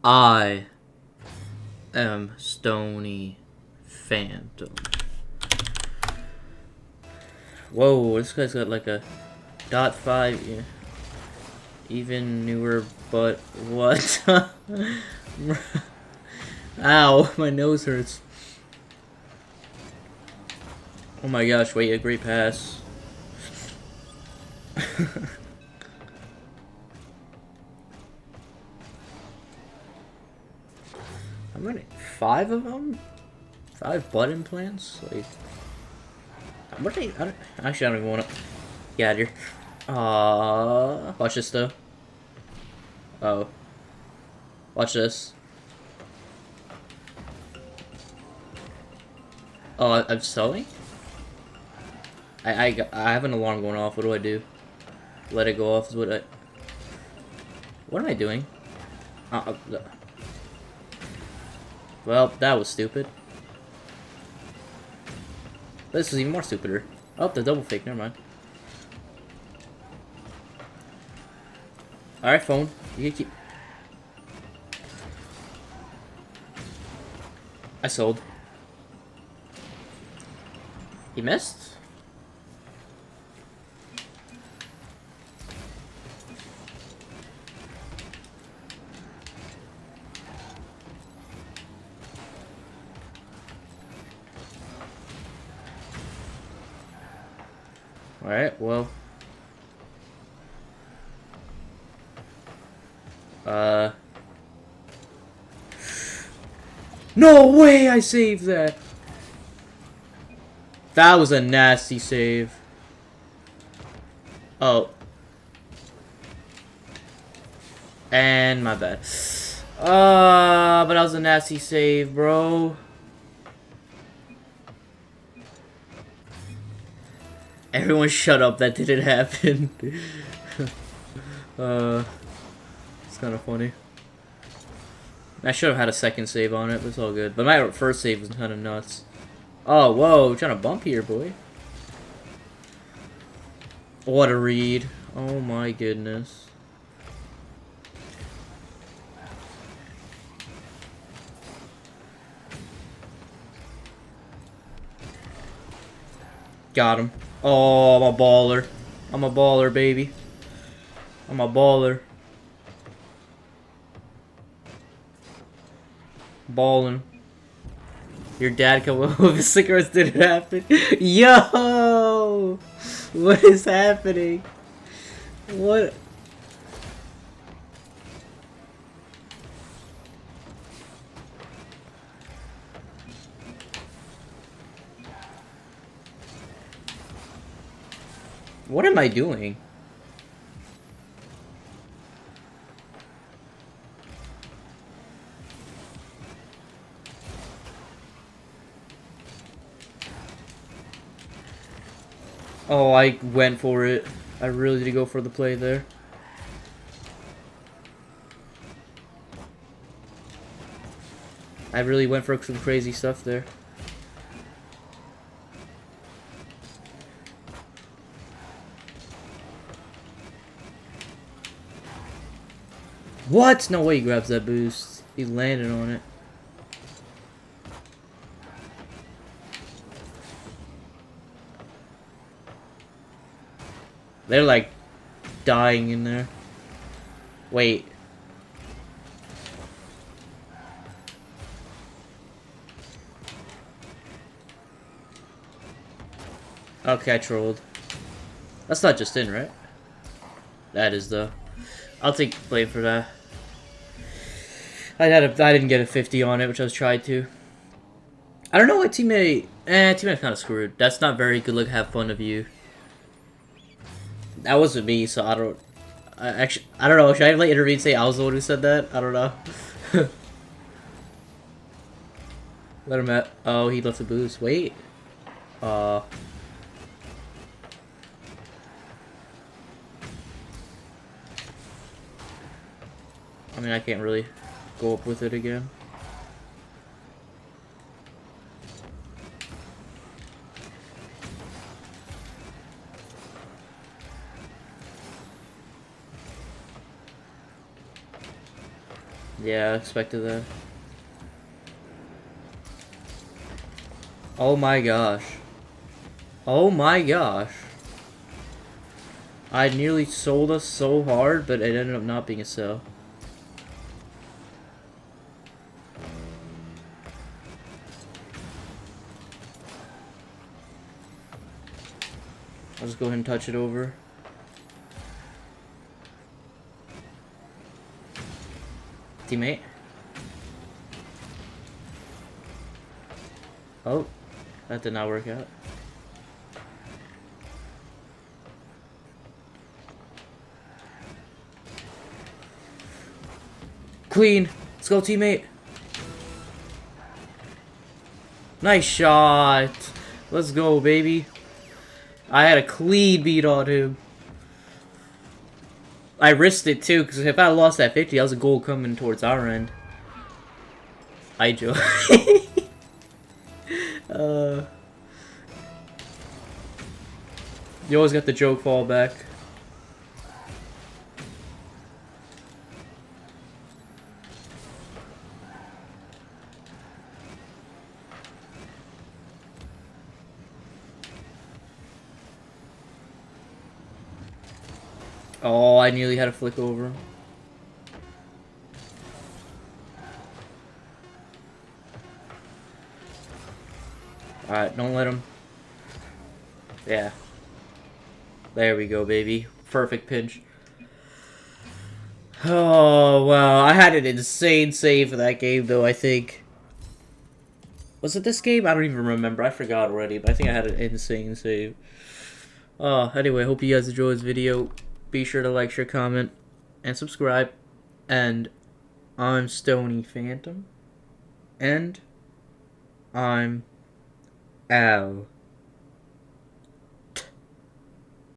I am Stony Phantom. Whoa, this guy's got like a .5, yeah. Even newer, but what? Ow, my nose hurts. Oh my gosh, wait, a great pass. I'm running 5 of them? 5 butt implants? Like, what are they? Actually, I don't even want to get out of here. Watch this though. Oh. Watch this. Oh, I'm sewing? I have an alarm going off. What do I do? Let it go off is what I... What am I doing? Well, that was stupid. This is even more stupider. Oh, the double fake. Never mind. Alright, phone. You can keep... I sold. He missed? Alright, well. No way I saved that! That was a nasty save. Oh. And my bad. But that was a nasty save, bro. Everyone shut up, that didn't happen. It's kind of funny. I should have had a second save on it, but it's all good. But my first save was kind of nuts. Oh, whoa, we're trying to bump here, boy. What a read. Oh my goodness. Got him. Oh, I'm a baller. I'm a baller, baby. I'm a baller. Ballin'. Your dad come up with cigarettes didn't happen. Yo! What is happening? What? What am I doing? Oh, I went for it. I really did go for the play there. I really went for some crazy stuff there. What? No way he grabs that boost. He landed on it. They're like dying in there. Wait. Okay, I trolled. That's not just in, right? That is though. I'll take blame for that. I didn't get a 50 on it, which I was trying to. I don't know what teammate. Teammate's kind of screwed. That's not very good. Look, have fun of you. That wasn't me, so I don't. Actually, I don't know. Should I like intervene and say I was the one who said that? I don't know. Let him at. Oh, he left the boost. Wait. I mean, I can't really go up with it again. Yeah, I expected that. Oh my gosh. Oh my gosh. I nearly sold us so hard, but it ended up not being a sell. I'll just go ahead and touch it over. Teammate. Oh, that did not work out. Clean. Let's go, teammate. Nice shot. Let's go, baby. I had a clean beat on him. I risked it too, because if I lost that 50, that was a goal coming towards our end. I joke. You always got the joke fall back. Oh, I nearly had a flick over him. Alright, don't let him. Yeah. There we go, baby. Perfect pinch. Oh, wow. I had an insane save for that game, though, I think. Was it this game? I don't even remember. I forgot already, but I think I had an insane save. Anyway, hope you guys enjoyed this video. Be sure to like, share, comment, and subscribe. And I'm Stony Phantom. And I'm out.